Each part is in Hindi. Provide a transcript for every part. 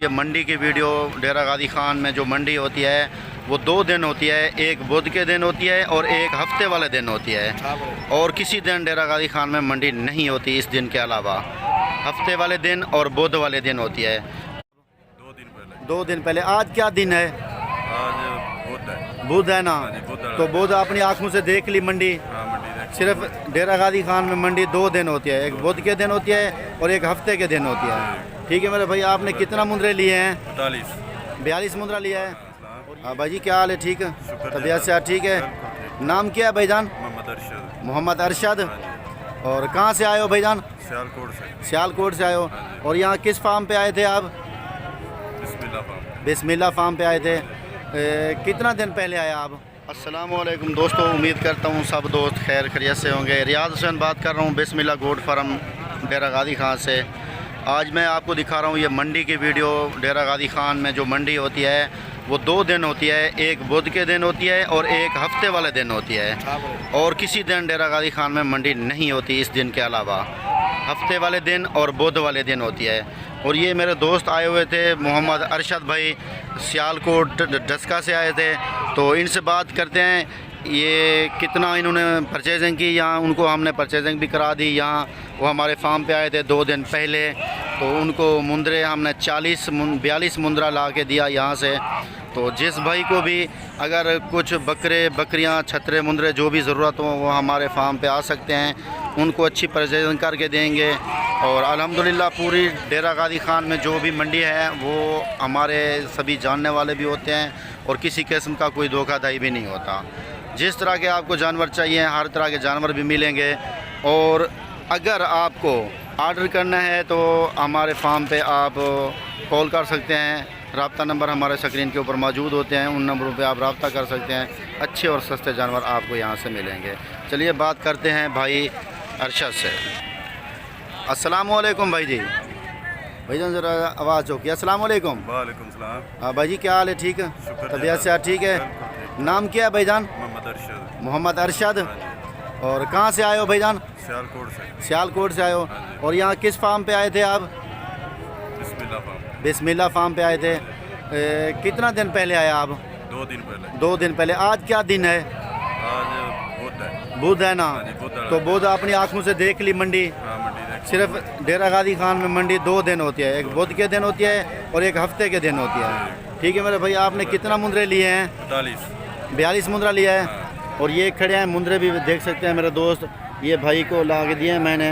ये मंडी की वीडियो डेरा गाजी खान में जो मंडी होती है वो 2 दिन होती है। एक बुध के दिन होती है और एक हफ्ते वाले दिन होती है। और किसी दिन डेरा गाजी खान में मंडी नहीं होती इस दिन के अलावा। हफ्ते वाले दिन और बुध वाले दिन होती है। 2 दिन पहले। आज क्या दिन है? आज बुध है ना? तो बुध अपनी आँखों से देख ली मंडी। सिर्फ डेरा गाजी खान में मंडी 2 दिन होती है। एक बुध के दिन होती है और एक हफ्ते के दिन होती है। ठीक है मेरे भाई, आपने कितना मुंदरे लिए हैं? 42 मुंदरा लिया है। हाँ भाई जी, क्या हाल है? ठीक है, तबीयत से ठीक है। नाम क्या है भाईजान? मोहम्मद अरशद। और कहाँ से आए हो भाईजान? सियालकोट से आए हो। और यहाँ किस फार्म पे आए थे आप? बिस्मिल्लाह फार्म पे आए थे। कितना दिन पहले आए आप? अस्सलाम वालेकुम दोस्तों, उम्मीद करता हूँ सब दोस्त खैर खैरियत से होंगे। रियाज हुसैन बात कर रहा हूँ बिस्मिल्लाह गोट फार्म डेरा गाजी खान से। आज मैं आपको दिखा रहा हूँ ये मंडी की वीडियो। डेरा गाजी खान में जो मंडी होती है वो 2 दिन होती है। एक बुध के दिन होती है और एक हफ्ते वाले दिन होती है। और किसी दिन डेरा गाजी खान में मंडी नहीं होती इस दिन के अलावा। हफ्ते वाले दिन और बुध वाले दिन होती है। और ये मेरे दोस्त आए हुए थे, मोहम्मद अरशद भाई सियालकोट डस्का से आए थे। तो इनसे बात करते हैं ये कितना इन्होंने परचेजिंग की। यहाँ उनको हमने परचेजिंग भी करा दी। यहाँ वो हमारे फार्म पे आए थे 2 दिन पहले। तो उनको मुंदरे हमने 42 मुंदरा ला के दिया यहाँ से। तो जिस भाई को भी अगर कुछ बकरे बकरियाँ छतरे मुंदरे जो भी ज़रूरत हो वो हमारे फार्म पे आ सकते हैं। उनको अच्छी परचेजिंग करके देंगे। और अल्हम्दुलिल्लाह पूरी डेरा गाजी खान में जो भी मंडी है वो हमारे सभी जानने वाले भी होते हैं और किसी किस्म का कोई धोखाधड़ी भी नहीं होता। जिस तरह के आपको जानवर चाहिए हर तरह के जानवर भी मिलेंगे। और अगर आपको ऑर्डर करना है तो हमारे फार्म पे आप कॉल कर सकते हैं। रब्ता नंबर हमारे स्क्रीन के ऊपर मौजूद होते हैं, उन नंबरों पे आप रब्ता कर सकते हैं। अच्छे और सस्ते जानवर आपको यहाँ से मिलेंगे। चलिए बात करते हैं भाई अरशद से। अस्सलाम वालेकुम भाई जी। भाईजान ज़रा आवाज़ चौकी। अस्सलाम वालेकुम। वालेकुम सलाम। हाँ भाई जी, क्या हाल है? ठीक है, तबीयत से ठीक है। नाम क्या है भाईजान? मोहम्मद अरशद। और कहाँ से आए हो भाईजान? सियालकोट से आए हो। और यहाँ किस फार्म पे आए थे आप? बिस्मिल्लाह फार्म पे आए थे। कितना दिन पहले आए आप? 2 दिन पहले। आज क्या दिन है? आज बुध है ना? तो बुध अपनी आँखों से देख ली मंडी। सिर्फ डेरा गाजी खान में मंडी 2 दिन होती है। एक बुध के दिन होती है और एक हफ्ते के दिन होती है। ठीक है मेरे भाई, आपने कितना मुंदरे लिए हैं? 42 मुंदरा लिया है। और ये खड़े हैं मुंदरे भी देख सकते हैं मेरे दोस्त। ये भाई को ला के दिए हैं मैंने।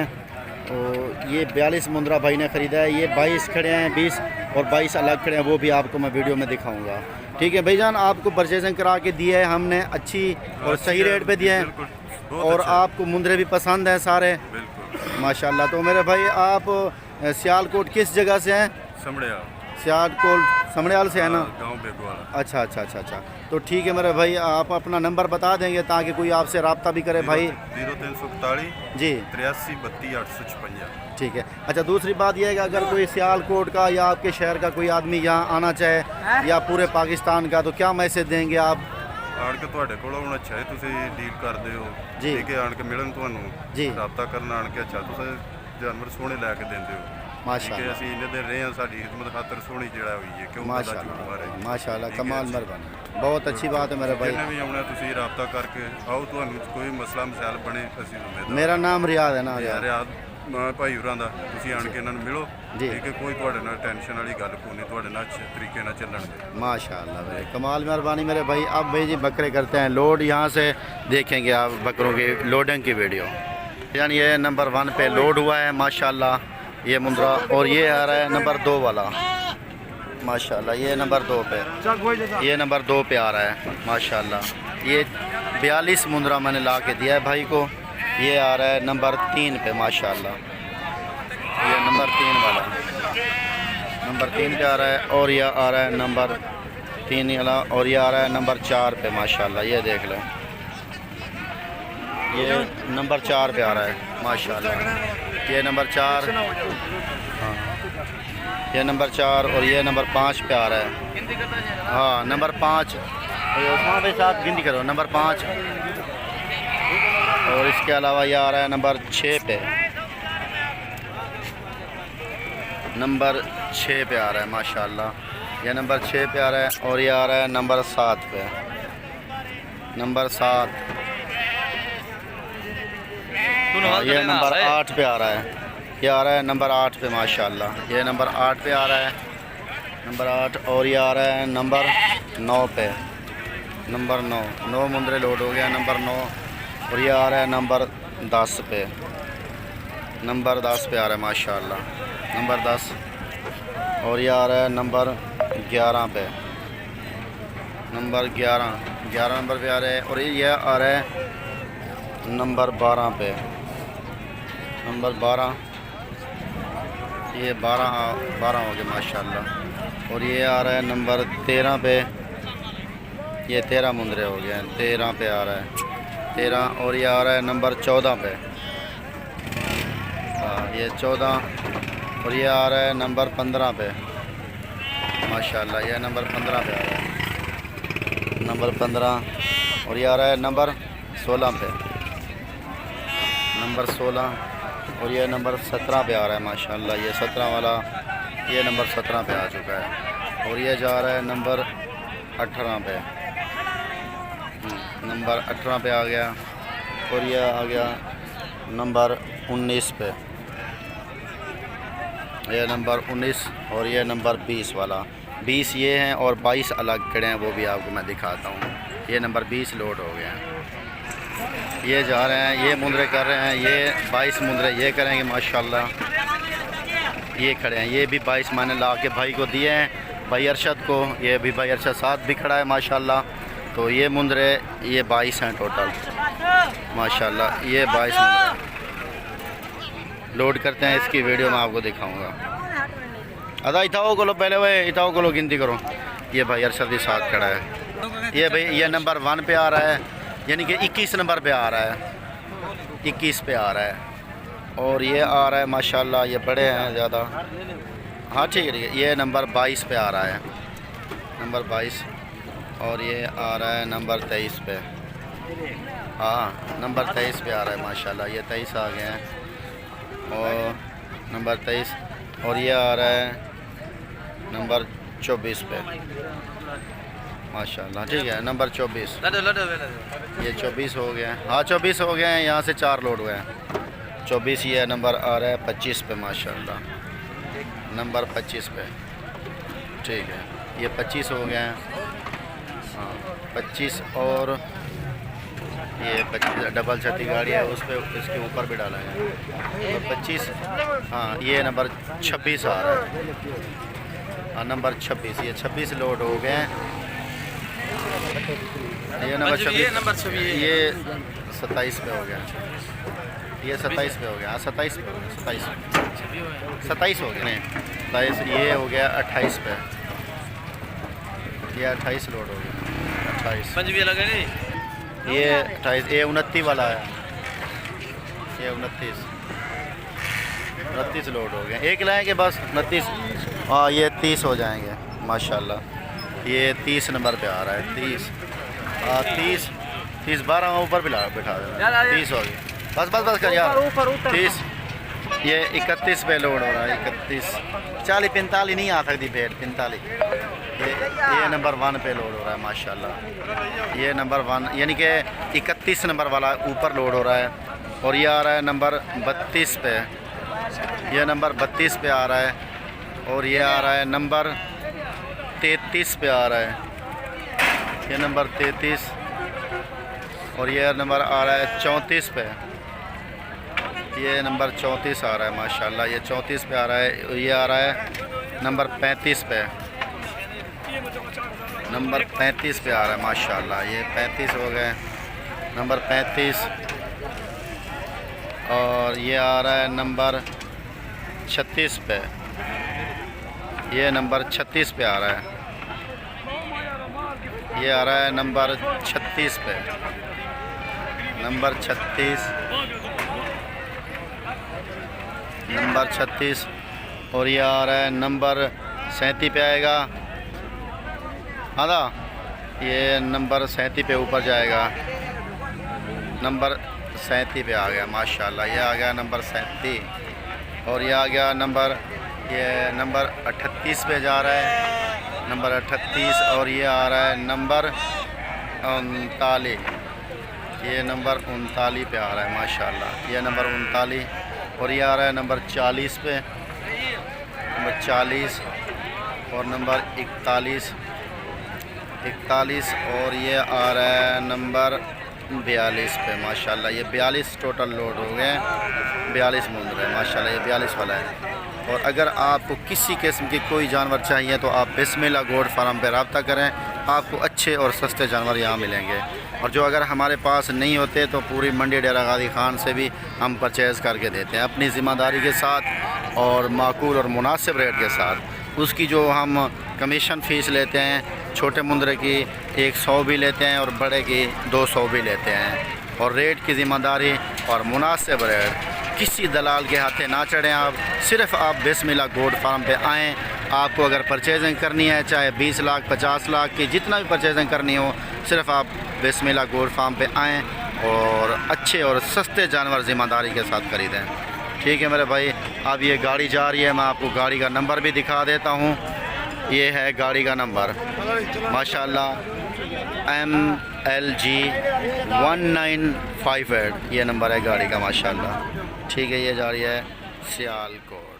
और ये 42 मुंदरा भाई ने ख़रीदा है। ये 22 खड़े हैं, 20 और 22 अलग खड़े हैं, वो भी आपको मैं वीडियो में दिखाऊंगा। ठीक है भाईजान, आपको परचेजिंग करा के दिए है हमने अच्छी और सही रेट पे दिए हैं। और आपको मुंदरे भी पसंद हैं सारे माशाल्लाह। तो मेरे भाई आप सियालकोट किस जगह से हैं? सियालकोट समड़ियाल से है ना? अच्छा। तो ठीक है मेरे भाई, आप अपना नंबर बता देंगे ताकि कोई आपसे रब्ता भी करे भाई। 0341 जी 83 32 856। ठीक है। अच्छा, दूसरी बात यह है कि अगर कोई सियालकोट का या आपके शहर का कोई आदमी यहाँ आना चाहे या पूरे पाकिस्तान का, तो क्या मैसेज देंगे आप? आन के तुहाडे कोल आउणा चाहे तुसीं डील करदे हो जी। ठीक है, आन के मिलन तुहानूं जी रब्ता करना आन के। अच्छा तुसीं जानवर सोहणे लै के दिंदे हो माशाअल्लाह। असीं इन्ने दिन रहे हैं, साडी खिदमत खातर सोहणी जिहड़ा होई है क्यों माशाअल्लाह। कमाल मेहरबानी, बहुत अच्छी बात है मेरे भाई। जिन्हें भी आउणा तुसीं रब्ता करके आओ, तुहानूं कोई मसला मसाइल बने असीं जिम्मेदार। मेरा नाम रियाद है ना? रियाद भाई होरां दा। तुसीं आन के इन्हां नूं मिलो ठीक है, कोई तुहाडे नाल टेंशन वाली गल कोई नहीं, तुहाडे नाल अच्छे तरीके नाल चलणगे माशाअल्लाह भाई। कमाल मेहरबानी मेरे भाई। अब भाई जी बकरे करते हैं लोड। यहाँ से देखेंगे आप बकरों की लोडिंग की वीडियो। यानी ये नंबर 1 पे लोड हुआ है माशाल्लाह ये मुंदरा। और ये आ रहा है नंबर 2 वाला माशाल्लाह। ये नंबर 2 पे, ये नंबर 2 पे आ रहा है माशाल्लाह। ये 42 मुंदरा मैंने ला के दिया है भाई को। ये आ रहा है नंबर 3 पे माशाल्लाह। ये नंबर 3 वाला नंबर 3 पे आ रहा है। और ये आ रहा है नंबर 3 वाला। और ये आ रहा है नंबर 4 पे माशाल्लाह। ये देख लो, ये नंबर 4 पे आ रहा है माशाल्लाह। ये नंबर 4, हाँ ये नंबर 4। और ये नंबर 5 पे आ रहा है। हाँ नंबर 5 भाई साथ गिनती करो, नंबर 5। और इसके अलावा ये आ रहा है नंबर 6 पे। नंबर 6 पे आ रहा है माशाल्लाह। ये नंबर 6 पे आ रहा है। और ये आ रहा है नंबर 7 पे, नंबर 7। ये नंबर 8 पे आ रहा है। ये आ रहा है नंबर 8 पे माशाल्लाह। ये नंबर 8 पे आ रहा है, नंबर 8। और ये आ रहा है नंबर 9 पे, नंबर 9 मुंदरे लोड हो गया, नंबर 9। और ये आ रहा है नंबर 10 पे, नंबर 10 पे आ रहा है माशाल्लाह, नंबर 10। और ये आ रहा है नंबर 11 पे, नंबर 11 नंबर पे आ रहा है। और ये आ रहा है नंबर 12 पे, नंबर 12। ये 12 हो गया माशाल्लाह। और ये आ रहा है नंबर 13 पे। ये 13 मुंदरे हो गए हैं, 13 पे आ रहा है, 13। और ये आ रहा है नंबर 14 पे, ये 14। और ये आ रहा है नंबर 15 पे माशाल्लाह। ये नंबर 15 पे आ रहा है, नंबर 15। और ये आ रहा है नंबर 16 पे, नंबर 16। और ये नंबर 17 पे आ रहा है माशाल्लाह। ये 17 वाला, ये नंबर 17 पे आ चुका है। और ये जा रहा है नंबर 18 पे, नंबर 18 पे आ गया। और ये आ गया नंबर 19 पे, ये नंबर 19। और ये नंबर 20 वाला, 20 ये हैं और 22 अलग खड़े हैं, वो भी आपको मैं दिखाता हूँ। ये नंबर 20 लोड हो गया है। ये जा रहे हैं, ये मुंदरे कर रहे हैं, ये 22 मुंदरे ये करेंगे माशाल्लाह। ये खड़े हैं, ये भी 22 मैंने ला के भाई को दिए हैं, भाई अरशद को। ये भी भाई अरशद साथ भी खड़ा है माशाल्लाह। तो ये मुंदरे ये 22 हैं टोटल माशाल्लाह। ये 22 मुंदरे लोड करते हैं, इसकी वीडियो मैं आपको दिखाऊंगा। अदा इताओ को लो पहले, वह इताओ को लो गिनती करो। ये भाई अरशद भी साथ खड़ा है। ये भाई ये नंबर 1 पे आ रहा है, यानी कि 21 नंबर पे आ रहा है, 21 पे आ रहा है। और ये आ रहा है माशाल्लाह, ये बड़े हैं ज़्यादा। हाँ ठीक है, ये नंबर 22 पे आ रहा है, नंबर 22। और ये आ रहा है नंबर 23 पे, हाँ नंबर 23 पे आ रहा है माशाल्लाह। ये 23 आ गए हैं, और नंबर 23। और ये आ रहा है नंबर 24 पे माशाल्लाह। ठीक है, नंबर 24। ये 24 हो गए हैं, हाँ 24 हो गए हैं। यहाँ से 4 लोड हुए हैं। 24 ये नंबर आ रहा है 25 पे माशाल्लाह, नंबर 25 पे। ठीक है, ये 25 हो गए हैं, हाँ 25। और ये 25 डबल छत्ती गाड़ी है, उस पर इसके ऊपर भी डाला है। और 25, हाँ ये नंबर 26 आ रहा है, हाँ नंबर 26। ये 26 लोड हो गए हैं। ये नंबर 26, ये 27 पे हो गया, ये 27 पे हो गया, हाँ 27 पे हो गया, 27 हो गया, नहीं 27। ये हो गया 28 पे, ये 28 लोड हो गया, 28। पंज भी अलग है नहीं, ये 28। ये 29 वाला है, ये 29 लोड हो गए। एक लाएंगे बस 29, हाँ ये 30 हो जाएंगे माशाल्लाह। ये 30 नंबर पे आ रहा है, 30, हाँ 30 12 ऊपर भी बैठा देना, 30 हो गए। बस कर यार, 30। ये 31 पे लोड हो रहा है, 31 40 45 नहीं आ सकती भेड़, 45। ये नंबर 1 पे लोड हो रहा है माशाल्लाह। ये नंबर 1 यानी कि 31 नंबर वाला ऊपर लोड हो रहा है। और ये आ रहा है नंबर 32 पे, ये नंबर 32 पे आ रहा है। और ये आ रहा है नंबर 33 पे आ रहा है, ये नंबर 33। और ये नंबर आ रहा है 34 पे, ये नंबर 34 आ रहा है माशाल्लाह। ये 34 पे आ रहा है। ये आ रहा है नंबर 35 पे, नंबर 35 पे आ रहा है माशाल्लाह। ये 35 हो गए, नंबर 35। और ये आ रहा है नंबर 36 पे, ये नंबर 36 पे आ रहा है। ये आ रहा है नंबर 36 पे, नंबर 36, नंबर 36। और ये आ रहा है नंबर 37 पे आएगा, हाँ ये नंबर 37 पे ऊपर जाएगा, नंबर 37 पे आ गया माशाल्लाह। ये आ गया नंबर 37। और ये आ गया नंबर ये नंबर 38 पे जा रहा है, नंबर 38। और ये आ रहा है नंबर 39, ये नंबर 39 पे आ रहा है माशाल्लाह, ये नंबर 39। और ये आ रहा है नंबर 40 पे, नंबर 40 और नंबर 41, और ये आ रहा है नंबर 42 पे माशाल्लाह। ये 42 टोटल लोड हो गए, 42 मुंदर है माशाल्लाह, ये 42 वाला है। और अगर आपको किसी किस्म की कोई जानवर चाहिए तो आप बिस्मिल्लाह गोट फार्म पे रब्ता करें, आपको अच्छे और सस्ते जानवर यहाँ मिलेंगे। और जो अगर हमारे पास नहीं होते तो पूरी मंडी डेरा गाजी खान से भी हम परचेज़ करके देते हैं अपनी ज़िम्मेदारी के साथ और माकूल और मुनासिब रेट के साथ। उसकी जो हम कमीशन फ़ीस लेते हैं, छोटे मुंदरे की 100 भी लेते हैं और बड़े की 200 भी लेते हैं। और रेट की ज़िम्मेदारी और मुनासिब रेट, किसी दलाल के हाथे ना चढ़ें आप। सिर्फ़ आप बिस्मिल्लाह गोट फार्म पे आएँ। आपको अगर परचेजिंग करनी है, चाहे 20 लाख 50 लाख की जितना भी परचेजिंग करनी हो, सिर्फ़ आप बिस्मिल्लाह गोट फार्म पे आएँ और अच्छे और सस्ते जानवर ज़िम्मेदारी के साथ ख़रीदें। ठीक है मेरे भाई। अब ये गाड़ी जा रही है, मैं आपको गाड़ी का नंबर भी दिखा देता हूँ। ये है गाड़ी का नंबर माशाल्लाह, MLG 1958 ये नंबर है गाड़ी का माशाल्लाह। ठीक है, ये जा रही है सियालकोट।